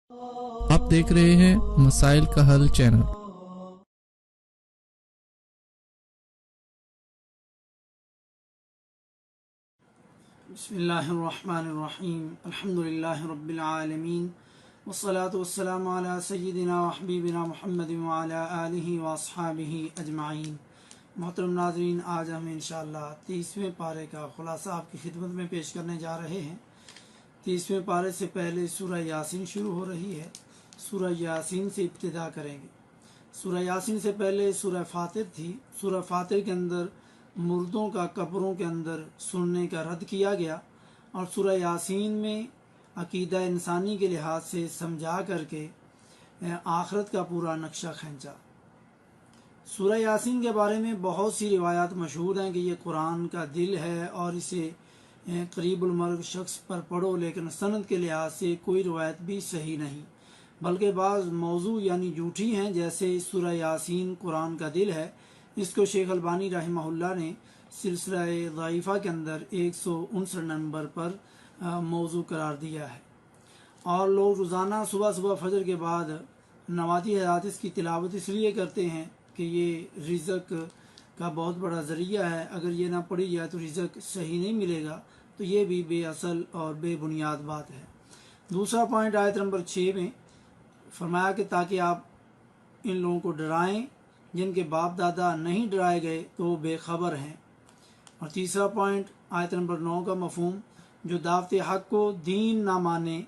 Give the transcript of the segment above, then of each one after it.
آپ دیکھ رہے ہیں مسائل کا حل چینل۔ بسم اللہ الرحمن الرحیم، الحمدللہ رب العالمین، والصلاة والسلام علی سیدنا و حبیبنا محمد وعلی آلہ واصحابہ اجمعین۔ محترم ناظرین، آج ہم انشاءاللہ 30ویں پارے کا خلاصہ آپ کی خدمت میں پیش کرنے جا رہے ہیں۔ 30ویں پارے سے پہلے سورہ یاسین شروع ہو رہی ہے، سورہ یاسین سے ابتدا کریں گے۔ سورہ یاسین سے پہلے سورہ فاطر تھی۔ سورہ فاطر کے اندر مردوں کا قبروں کے اندر سننے کا رد کیا گیا، اور سورہ یاسین میں عقیدہ انسانی کے لحاظ سے سمجھا کر کے آخرت کا پورا نقشہ کھینچا۔ سورہ یاسین کے بارے میں بہت سی روایات مشہور ہیں کہ یہ قرآن کا دل ہے اور اسے قریب المرگ شخص پر پڑھو، لیکن سند کے لحاظ سے کوئی روایت بھی صحیح نہیں، بلکہ بعض موضوع یعنی جھوٹی ہیں، جیسے سورہ یاسین قرآن کا دل ہے۔ اس کو شیخ البانی رحمہ اللہ نے سلسلہ ضعیفہ کے اندر 159 نمبر پر موضوع قرار دیا ہے، اور لوگ روزانہ صبح فجر کے بعد نواتی حدیث کی تلاوت اس لیے کرتے ہیں کہ یہ رزق کا بہت بڑا ذریعہ ہے، اگر یہ نہ پڑھی جائے تو رزق صحیح نہیں ملے گا، تو یہ بھی بے اصل اور بے بنیاد بات ہے۔ دوسرا پوائنٹ آیت نمبر 6 میں فرمایا کہ تاکہ آپ ان لوگوں کو ڈرائیں جن کے باپ دادا نہیں ڈرائے گئے تو وہ بے خبر ہیں۔ اور تیسرا پوائنٹ آیت نمبر 9 کا مفہوم، جو دعوت حق کو دین نہ مانے،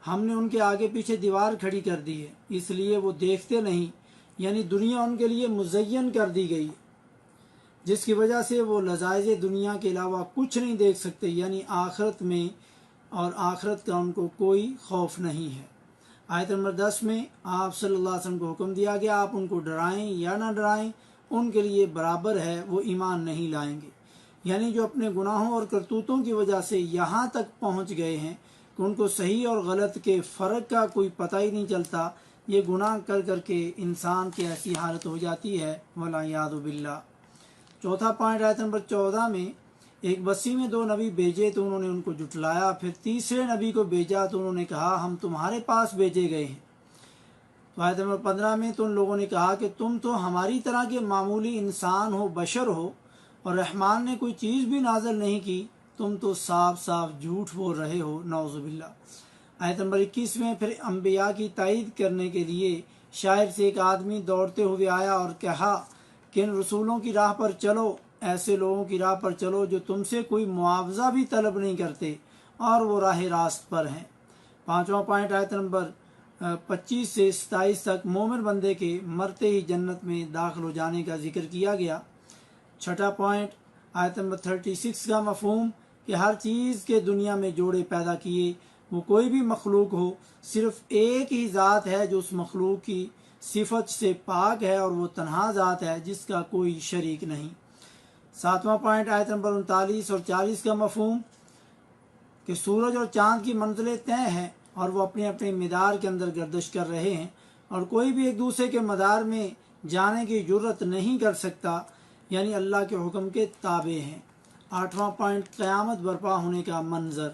ہم نے ان کے آگے پیچھے دیوار کھڑی کر دی ہے، اس لیے وہ دیکھتے نہیں، یعنی دنیا ان کے لیے مزین کر دی گئی، جس کی وجہ سے وہ لذائذ دنیا کے علاوہ کچھ نہیں دیکھ سکتے، یعنی آخرت میں، اور آخرت کا ان کو کوئی خوف نہیں ہے۔ آیت نمبر 10 میں آپ صلی اللہ علیہ وسلم کو حکم دیا گیا آپ ان کو ڈرائیں یا نہ ڈرائیں، ان کے لیے برابر ہے، وہ ایمان نہیں لائیں گے، یعنی جو اپنے گناہوں اور کرتوتوں کی وجہ سے یہاں تک پہنچ گئے ہیں کہ ان کو صحیح اور غلط کے فرق کا کوئی پتہ ہی نہیں چلتا، یہ گناہ کر کر کے انسان کی ایسی حالت ہو جاتی ہے، والعیاذ باللہ۔ چوتھا پوائنٹ آیت نمبر 14 میں ایک بستی میں 2 نبی بھیجے تو انہوں نے ان کو جھٹلایا، پھر تیسرے نبی کو بھیجا تو انہوں نے کہا ہم تمہارے پاس بھیجے گئے ہیں۔ تو آیت نمبر 15 میں تو ان لوگوں نے کہا کہ تم تو ہماری طرح کے معمولی انسان ہو، بشر ہو، اور رحمان نے کوئی چیز بھی نازل نہیں کی، تم تو صاف جھوٹ بول رہے ہو، نعوذ باللہ۔ آیت نمبر 21 میں پھر انبیاء کی تائید کرنے کے لیے شاعر سے ایک آدمی دوڑتے ہوئے آیا اور کہا کہ ان رسولوں کی راہ پر چلو، ایسے لوگوں کی راہ پر چلو جو تم سے کوئی معاوضہ بھی طلب نہیں کرتے اور وہ راہ راست پر ہیں۔ پانچواں پوائنٹ آیت نمبر 25 سے 27 تک مومن بندے کے مرتے ہی جنت میں داخل ہو جانے کا ذکر کیا گیا۔ چھٹا پوائنٹ آیت نمبر 36 کا مفہوم کہ ہر چیز کے دنیا میں جوڑے پیدا کیے، وہ کوئی بھی مخلوق ہو، صرف ایک ہی ذات ہے جو اس مخلوق کی صفت سے پاک ہے، اور وہ تنہا ذات ہے جس کا کوئی شریک نہیں۔ ساتواں پوائنٹ آیت نمبر 39 اور 40 کا مفہوم کہ سورج اور چاند کی منزلیں طے ہیں اور وہ اپنے اپنے مدار کے اندر گردش کر رہے ہیں، اور کوئی بھی ایک دوسرے کے مدار میں جانے کی جرت نہیں کر سکتا، یعنی اللہ کے حکم کے تابع ہیں۔ آٹھواں پوائنٹ قیامت برپا ہونے کا منظر،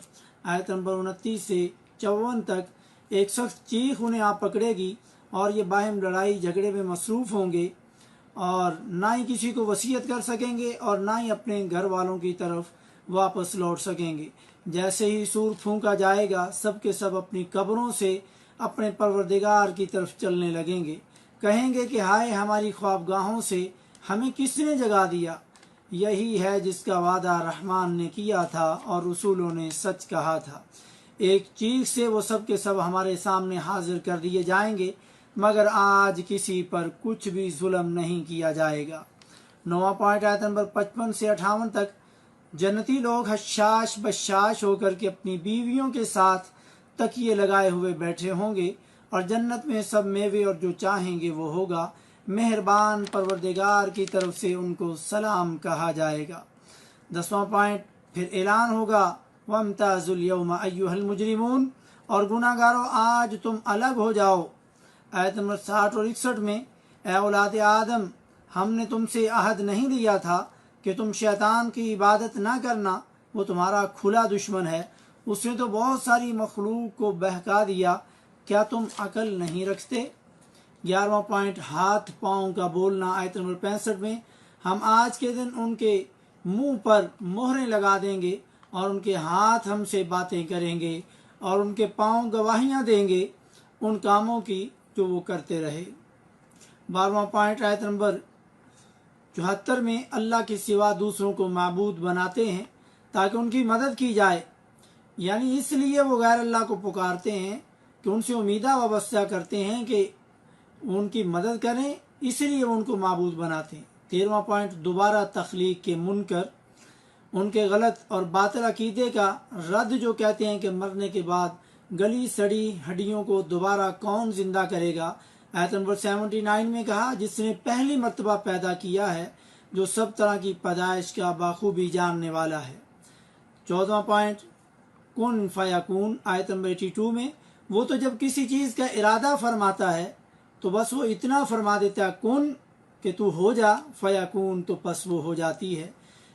آیت نمبر 29 سے 54 تک ایک سخت چیخ انہیں آ پکڑے گی اور یہ باہم لڑائی جھگڑے میں مصروف ہوں گے، اور نہ ہی کسی کو وصیت کر سکیں گے اور نہ ہی اپنے گھر والوں کی طرف واپس لوٹ سکیں گے۔ جیسے ہی سور پھونکا جائے گا، سب کے سب اپنی قبروں سے اپنے پروردگار کی طرف چلنے لگیں گے، کہیں گے کہ ہائے ہماری خوابگاہوں سے ہمیں کس نے جگا دیا، یہی ہے جس کا وعدہ رحمان نے کیا تھا اور رسولوں نے سچ کہا تھا۔ ایک چیخ سے وہ سب کے سب ہمارے سامنے حاضر کر دیے جائیں گے، مگر آج کسی پر کچھ بھی ظلم نہیں کیا جائے گا۔ نواں پوائنٹ آیت نمبر 55 سے 58 تک جنتی لوگ حشاش بشاش ہو کر کے اپنی بیویوں کے ساتھ تکیے لگائے ہوئے بیٹھے ہوں گے، اور جنت میں سب میوے اور جو چاہیں گے وہ ہوگا، مہربان پروردگار کی طرف سے ان کو سلام کہا جائے گا۔ 10واں پوائنٹ پھر اعلان ہوگا وَامْتَازُوا الْيَوْمَ أَيُّهَا الْمُجْرِمُونَ، اور گناہ گارو آج تم الگ ہو جاؤ۔ آیت نمبر 60 اور 61 میں اے اولاد آدم، ہم نے تم سے عہد نہیں لیا تھا کہ تم شیطان کی عبادت نہ کرنا، وہ تمہارا کھلا دشمن ہے، اس نے تو بہت ساری مخلوق کو بہکا دیا کیا تم عقل نہیں رکھتے؟ 11واں پوائنٹ ہاتھ پاؤں کا بولنا، آیت نمبر 65 میں، ہم آج کے دن ان کے منہ پر مہریں لگا دیں گے اور ان کے ہاتھ ہم سے باتیں کریں گے اور ان کے پاؤں گواہیاں دیں گے ان کاموں کی جو وہ کرتے رہے۔ 12واں پوائنٹ آیت نمبر 74 میں، اللہ کے سوا دوسروں کو معبود بناتے ہیں تاکہ ان کی مدد کی جائے، یعنی اس لیے وہ غیر اللہ کو پکارتے ہیں کہ ان سے امیدہ وابستہ کرتے ہیں کہ ان کی مدد کریں، اس لیے وہ ان کو معبود بناتے ہیں۔ 13واں پوائنٹ دوبارہ تخلیق کے منکر، ان کے غلط اور باطل عقیدے کا رد جو کہتے ہیں کہ مرنے کے بعد گلی سڑی ہڈیوں کو دوبارہ کون زندہ کرے گا۔ آیت نمبر 79 میں کہا، جس نے پہلی مرتبہ پیدا کیا ہے، جو سب طرح کی پیدائش کا بخوبی جاننے والا ہے۔ 14واں پوائنٹ کن فیکون، آیت نمبر 82 میں، وہ تو جب کسی چیز کا ارادہ فرماتا ہے تو بس وہ اتنا فرما دیتا ہے کن کہ تو ہو جا، فیکون تو پس وہ ہو جاتی ہے۔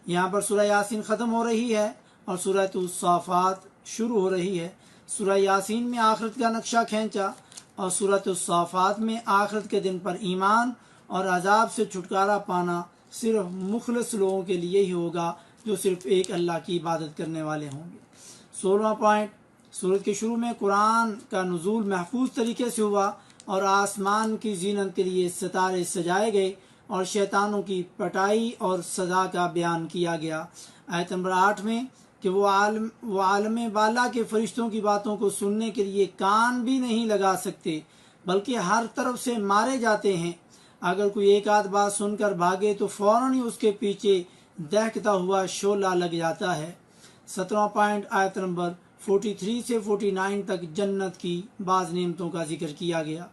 یہاں پر سورہ یاسین ختم ہو رہی ہے اور سورہ الصافات شروع ہو رہی ہے۔ سورہ یاسین میں آخرت کا نقشہ کھینچا اور سورہ الصافات میں آخرت کے دن پر ایمان اور عذاب سے چھٹکارا پانا صرف مخلص لوگوں کے لیے ہی ہوگا، جو صرف ایک اللہ کی عبادت کرنے والے ہوں گے۔ 16واں پوائنٹ، سورت کے شروع میں قرآن کا نزول محفوظ طریقے سے ہوا اور آسمان کی زینت کے لیے ستارے سجائے گئے اور شیطانوں کی پٹائی اور سزا کا بیان کیا گیا۔ آیت نمبر 8 میں کہ وہ عالم بالا کے فرشتوں کی باتوں کو سننے کے لیے کان بھی نہیں لگا سکتے، بلکہ ہر طرف سے مارے جاتے ہیں۔ اگر کوئی ایک آدھ بات سن کر بھاگے تو فوراً ہی اس کے پیچھے دہکتا ہوا شعلہ لگ جاتا ہے۔ 17واں پوائنٹ، آیت نمبر 43 سے 49 تک جنت کی بعض نعمتوں کا ذکر کیا گیا۔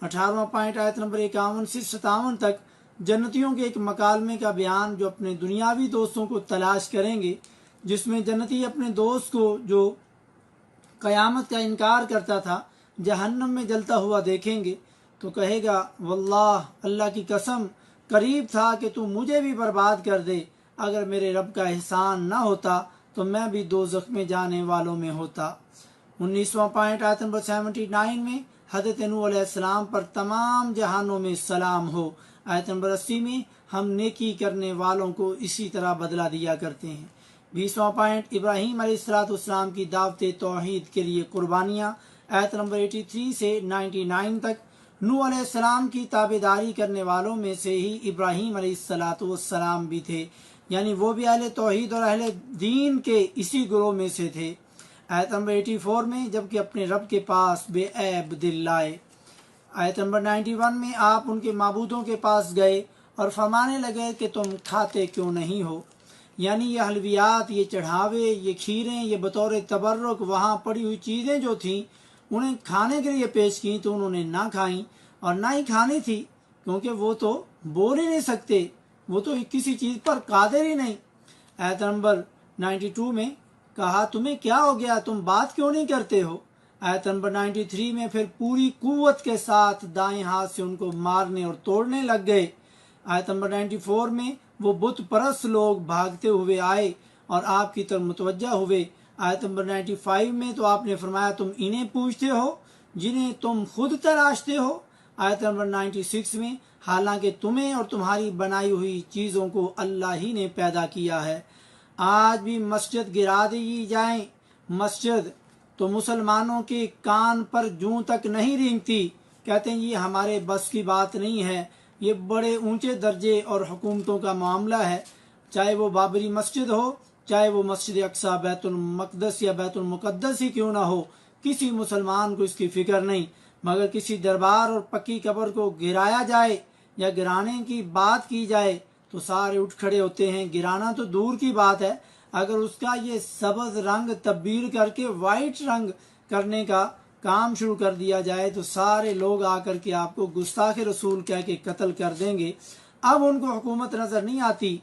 18واں پوائنٹ، آیت نمبر 51 سے 57 تک جنتیوں کے ایک مکالمے کا بیان جو اپنے دنیاوی دوستوں کو تلاش کریں گے، جس میں جنتی اپنے دوست کو جو قیامت کا انکار کرتا تھا جہنم میں جلتا ہوا دیکھیں گے تو کہے گا، واللہ، اللہ کی قسم، قریب تھا کہ تو مجھے بھی برباد کر دے، اگر میرے رب کا احسان نہ ہوتا تو میں بھی دوزخ میں جانے والوں میں ہوتا۔ 19واں پوائنٹ، آیت نمبر 79 میں، حضرت نوح علیہ السلام پر تمام جہانوں میں سلام ہو۔ آیت نمبر 80 میں، ہم نیکی کرنے والوں کو اسی طرح بدلہ دیا کرتے ہیں۔ 20واں پوائنٹ، ابراہیم علیہ السلام کی دعوت توحید کے لیے قربانیاں، آیت نمبر 83 سے 99 تک۔ نوح علیہ السلام کی تابعداری کرنے والوں میں سے ہی ابراہیم علیہ السلام بھی تھے، یعنی وہ بھی اہل توحید اور اہل دین کے اسی گروہ میں سے تھے۔ آیت نمبر 84 میں، جبکہ اپنے رب کے پاس بے عیب دل لائے۔ آیت نمبر 91 میں، آپ ان کے معبودوں کے پاس گئے اور فرمانے لگے کہ تم کھاتے کیوں نہیں ہو، یعنی یہ حلویات، یہ چڑھاوے، یہ کھیریں، یہ بطور تبرک وہاں پڑی ہوئی چیزیں جو تھیں انہیں کھانے کے لیے پیش کی تو انہوں نے نہ کھائیں اور نہ ہی کھانی تھی، کیونکہ وہ تو بول ہی نہیں سکتے، وہ تو کسی چیز پر قادر ہی نہیں۔ آیت نمبر 92 میں کہا، تمہیں کیا ہو گیا، تم بات کیوں نہیں کرتے ہو؟ آیت نمبر 93 میں، پھر پوری قوت کے ساتھ دائیں ہاتھ سے ان کو مارنے اور توڑنے لگ گئے۔ آیت نمبر 94 میں، وہ بت پرست لوگ بھاگتے ہوئے آئے اور آپ کی طرف متوجہ ہوئے۔ آیت نمبر 95 میں، تو آپ نے فرمایا، تم انہیں پوچھتے ہو جنہیں تم خود تراشتے ہو۔ آیت نمبر 96 میں، حالانکہ تمہیں اور تمہاری بنائی ہوئی چیزوں کو اللہ ہی نے پیدا کیا ہے۔ آج بھی مسجد گرا دی جائیں، مسجد تو مسلمانوں کے کان پر جوں تک نہیں رینگتی، کہتے ہیں یہ ہمارے بس کی بات نہیں ہے، یہ بڑے اونچے درجے اور حکومتوں کا معاملہ ہے، چاہے وہ بابری مسجد ہو، چاہے وہ مسجد اقصی بیت المقدس یا بیت المقدس ہی کیوں نہ ہو، کسی مسلمان کو اس کی فکر نہیں، مگر کسی دربار اور پکی قبر کو گرایا جائے یا گرانے کی بات کی جائے تو سارے اٹھ کھڑے ہوتے ہیں۔ گرانا تو دور کی بات ہے، اگر اس کا یہ سبز رنگ تبدیل کر کے وائٹ رنگ کرنے کا کام شروع کر دیا جائے تو سارے لوگ آ کر کے آپ کو گستاخ رسول کہہ کے قتل کر دیں گے۔ اب ان کو حکومت نظر نہیں آتی،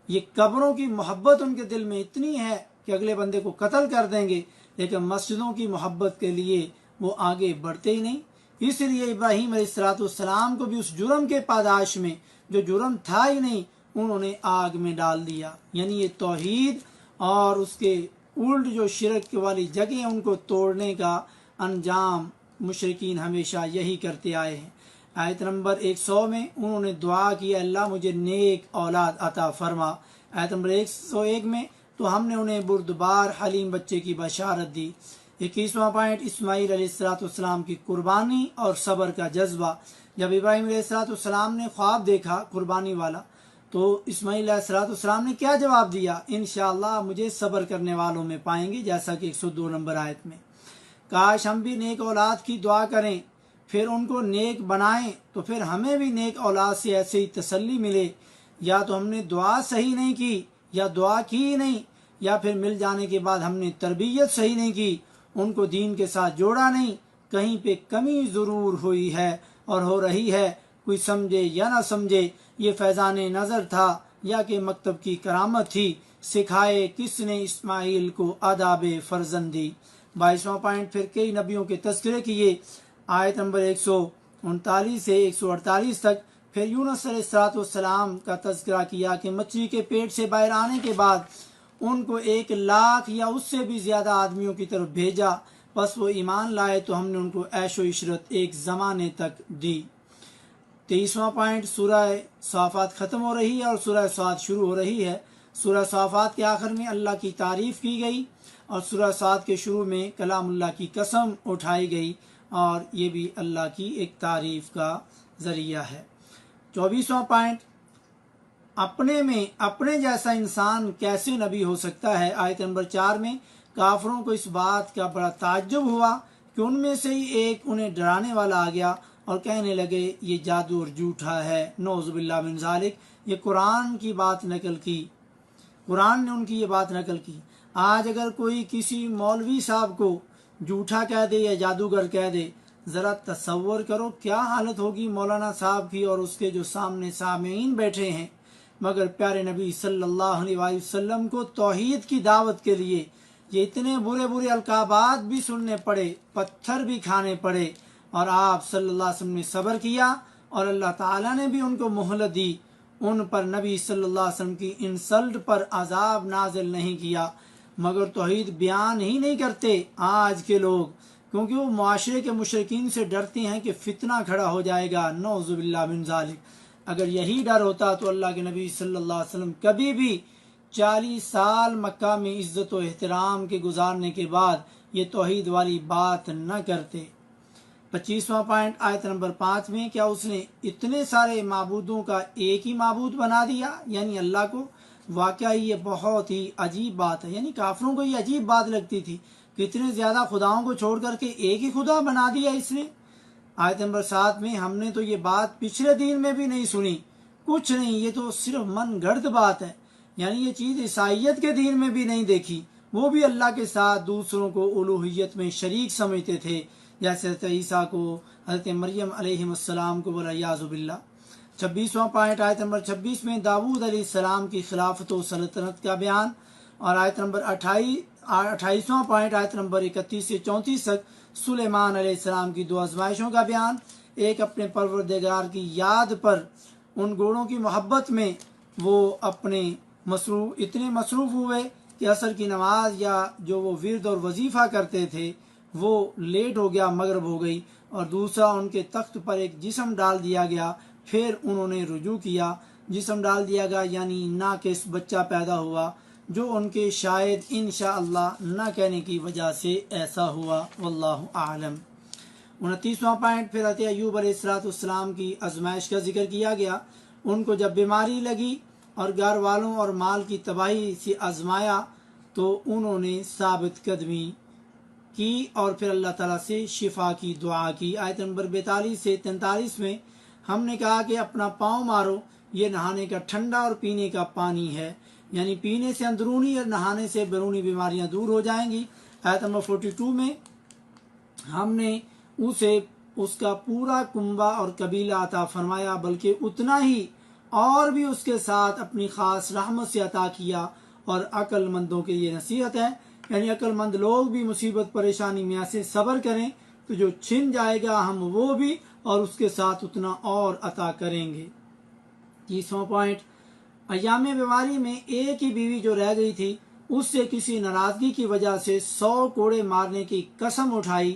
یہ قبروں کی محبت ان کے دل میں اتنی ہے کہ اگلے بندے کو قتل کر دیں گے، لیکن مسجدوں کی محبت کے لیے وہ آگے بڑھتے ہی نہیں۔ اس لیے ابراہیم علیہ السلام کو بھی اس جرم کے پاداش میں، جو جرم تھا ہی نہیں، انہوں نے آگ میں ڈال دیا، یعنی یہ توحید اور اس کے الٹ جو شرک والی جگہ ان کو توڑنے کا انجام مشرکین ہمیشہ یہی کرتے آئے ہیں۔ آیت نمبر 100 میں انہوں نے دعا کی اللہ مجھے نیک اولاد عطا فرما۔ آیت نمبر 101 میں تو ہم نے انہیں بردبار حلیم بچے کی بشارت دی۔ 21واں پوائنٹ اسماعیل علیہ السلام کی قربانی اور صبر کا جذبہ۔ جب ابراہیم علیہ السلام نے خواب دیکھا قربانی والا تو اسماعیل علیہ السلام نے کیا جواب دیا؟ انشاءاللہ مجھے صبر کرنے والوں میں پائیں گے، جیسا کہ 102 نمبر آیت میں۔ کاش ہم بھی نیک اولاد کی دعا کریں، پھر ان کو نیک بنائیں، تو پھر ہمیں بھی نیک اولاد سے ایسے ہی تسلی ملے۔ یا تو ہم نے دعا صحیح نہیں کی، یا دعا کی ہی نہیں، یا پھر مل جانے کے بعد ہم نے تربیت صحیح نہیں کی، ان کو دین کے ساتھ جوڑا نہیں۔ کہیں پہ کمی ضرور ہوئی ہے اور ہو رہی ہے، کوئی سمجھے یا نہ سمجھے، یہ فیضان نظر تھا یا کہ مکتب کی کرامت تھی، سکھائے کس نے اسماعیل کو آداب فرزندی۔ 22واں پوائنٹ پھر کئی نبیوں کے تذکرے کیے۔ آیت نمبر 139 سے 148 تک پھر یونس علیہ السلام کا تذکرہ کیا کہ مچھلی کے پیٹ سے باہر آنے کے بعد ان کو 1,00,000 یا اس سے بھی زیادہ آدمیوں کی طرف بھیجا، بس وہ ایمان لائے تو ہم نے ان کو عیش و عشرت ایک زمانے تک دی۔ 23واں پوائنٹ سورہ صافات ختم ہو رہی ہے اور سورہ صاد شروع ہو رہی ہے۔ سورہ صافات کے آخر میں اللہ کی تعریف کی گئی اور سورہ صاد کے شروع میں کلام اللہ کی قسم اٹھائی گئی، اور یہ بھی اللہ کی ایک تعریف کا ذریعہ ہے۔ 24واں پوائنٹ اپنے جیسا انسان کیسے نبی ہو سکتا ہے۔ آیت نمبر 4 میں کافروں کو اس بات کا بڑا تعجب ہوا کہ ان میں سے ہی ایک انہیں ڈرانے والا آ گیا اور کہنے لگے یہ جادو اور جھوٹا ہے، نعوذ باللہ من ذالک۔ یہ قرآن کی بات نقل کی، قرآن نے ان کی یہ بات نقل کی۔ آج اگر کوئی کسی مولوی صاحب کو جھوٹا کہہ دے یا جادوگر کہہ دے، ذرا تصور کرو کیا حالت ہوگی مولانا صاحب کی اور اس کے جو سامنے سامعین بیٹھے ہیں۔ مگر پیارے نبی صلی اللہ علیہ وآلہ وسلم کو توحید کی دعوت کے لیے یہ اتنے برے برے القابات بھی سننے پڑے، پتھر بھی کھانے پڑے، اور آپ صلی اللہ علیہ وسلم نے صبر کیا اور اللہ تعالیٰ نے بھی ان کو مہلت دی۔ ان پر نبی صلی اللہ علیہ وسلم کی انسلٹ پر عذاب نازل نہیں کیا، مگر توحید بیان ہی نہیں کرتے آج کے لوگ، کیونکہ وہ معاشرے کے مشرکین سے ڈرتے ہیں کہ فتنہ کھڑا ہو جائے گا، نعوذ باللہ من ذالک۔ اگر یہی ڈر ہوتا تو اللہ کے نبی صلی اللہ علیہ وسلم کبھی بھی 40 سال مکہ میں عزت و احترام کے گزارنے کے بعد یہ توحید والی بات نہ کرتے۔ 25واں پوائنٹ آیت نمبر 5 میں کیا اس نے اتنے سارے معبودوں کا ایک ہی معبود بنا دیا، یعنی اللہ کو؟ واقعی یہ بہت ہی عجیب بات ہے، یعنی کافروں کو یہ عجیب بات لگتی تھی کہ اتنے زیادہ خداؤں کو چھوڑ کر کے ایک ہی خدا بنا دیا اس نے۔ آیت نمبر 7 میں ہم نے تو یہ بات پچھلے دین میں بھی نہیں سنی، کچھ نہیں، یہ تو صرف من گھڑت بات ہے، یعنی یہ چیز عیسائیت کے دین میں بھی نہیں دیکھی، وہ بھی اللہ کے ساتھ دوسروں کو الوہیت میں شریک سمجھتے تھے، جیسے حضرت عیسیٰ کو، حضرت مریم علیہ السلام کو، والعیاذ باللہ۔ 26واں پوائنٹ آیت نمبر 26 میں داؤد علیہ السلام کی خلافت و سلطنت کا بیان، اور آیت نمبر 28واں پوائنٹ آیت نمبر 31 سے 34 تک سلیمان علیہ السلام کی 2 آزمائشوں کا بیان۔ ایک اپنے پروردگار کی یاد پر ان گوڑوں کی محبت میں وہ اتنے مصروف ہوئے کہ عصر کی نماز یا جو وہ ورد اور وظیفہ کرتے تھے وہ لیٹ ہو گیا، مغرب ہو گئی، اور دوسرا ان کے تخت پر ایک جسم ڈال دیا گیا، پھر انہوں نے رجوع کیا۔ جسم ڈال دیا گیا یعنی ناقص بچہ پیدا ہوا، جو ان کے شاید انشاءاللہ نہ کہنے کی وجہ سے ایسا ہوا، واللہ اعلم۔ 29واں پوائنٹ پھر حضرت ایوب علیہ السلام کی آزمائش کا ذکر کیا گیا۔ ان کو جب بیماری لگی اور گھر والوں اور مال کی تباہی سے آزمایا تو انہوں نے ثابت قدمی کی اور پھر اللہ تعالیٰ سے شفا کی دعا کی۔ آیت نمبر 42 سے 43 میں ہم نے کہا کہ اپنا پاؤں مارو، یہ نہانے کا ٹھنڈا اور پینے کا پانی ہے، یعنی پینے سے اندرونی اور نہانے سے بیرونی بیماریاں دور ہو جائیں گی۔ آیت نمبر 42 میں ہم نے اسے اس کا پورا کنبہ اور قبیلہ عطا فرمایا، بلکہ اتنا ہی اور بھی اس کے ساتھ اپنی خاص رحمت سے عطا کیا، اور عقل مندوں کے یہ نصیحت ہے، یعنی عقل مند لوگ بھی مصیبت پریشانی میں سے صبر کریں تو جو چھن جائے گا ہم وہ بھی اور اس کے ساتھ اتنا اور عطا کریں گے۔ 30واں پوائنٹ ایام بیماری میں ایک ہی بیوی جو رہ گئی تھی اس سے کسی ناراضگی کی وجہ سے 100 کوڑے مارنے کی قسم اٹھائی،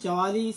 44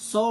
100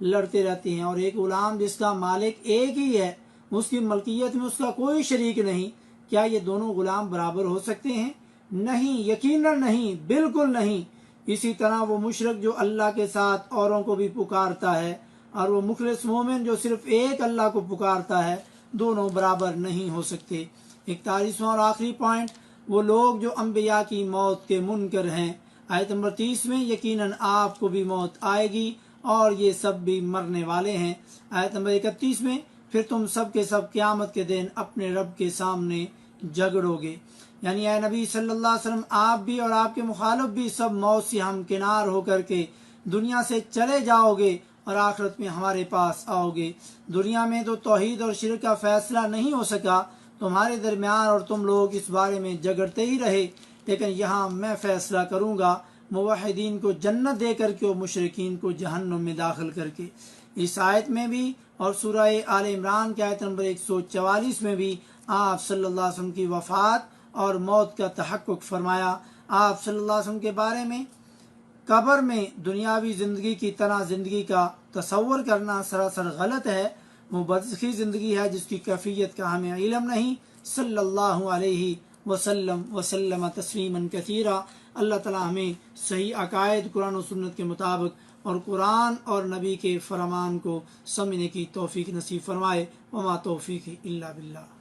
لڑتے رہتے ہیں، اور ایک غلام جس کا مالک ایک ہی ہے، اس کی ملکیت میں اس کا کوئی شریک نہیں، کیا یہ دونوں غلام برابر ہو سکتے ہیں؟ نہیں، یقیناً نہیں، بالکل نہیں۔ اسی طرح وہ مشرک جو اللہ کے ساتھ اوروں کو بھی پکارتا ہے، اور وہ مخلص مومن جو صرف ایک اللہ کو پکارتا ہے، دونوں برابر نہیں ہو سکتے۔ 41واں اور آخری پوائنٹ، وہ لوگ جو انبیاء کی موت کے منکر ہیں۔ آیت نمبر 30 میں، یقیناً آپ کو بھی موت آئے گی اور یہ سب بھی مرنے والے ہیں۔ آیت نمبر 31 میں، پھر تم سب کے سب قیامت کے دن اپنے رب کے سامنے جھگڑو گے۔ یعنی اے نبی صلی اللہ علیہ وسلم، آپ بھی اور آپ کے مخالف بھی سب موت سے ہمکنار ہو کر کے دنیا سے چلے جاؤ گے اور آخرت میں ہمارے پاس آؤ گے۔ دنیا میں تو توحید اور شرک کا فیصلہ نہیں ہو سکا، تمہارے درمیان، اور تم لوگ اس بارے میں جھگڑتے ہی رہے، لیکن یہاں میں فیصلہ کروں گا، موحدین کو جنت دے کر کے اور مشرکین کو جہنم میں داخل کر کے۔ اس آیت میں بھی اور سورہ آل عمران کی آیت نمبر 144 میں بھی آپ صلی اللہ علیہ وسلم کی وفات اور موت کا تحقق فرمایا۔ آپ صلی اللہ علیہ وسلم کے بارے میں قبر میں دنیاوی زندگی کی طرح زندگی کا تصور کرنا سراسر غلط ہے، وہ برزخی زندگی ہے جس کی کیفیت کا ہمیں علم نہیں۔ صلی اللہ علیہ وسلم تسلیما کثیرا۔ اللہ تعالی ہمیں صحیح عقائد قرآن و سنت کے مطابق اور قرآن اور نبی کے فرمان کو سمجھنے کی توفیق نصیب فرمائے۔ وما توفیقی الا باللہ۔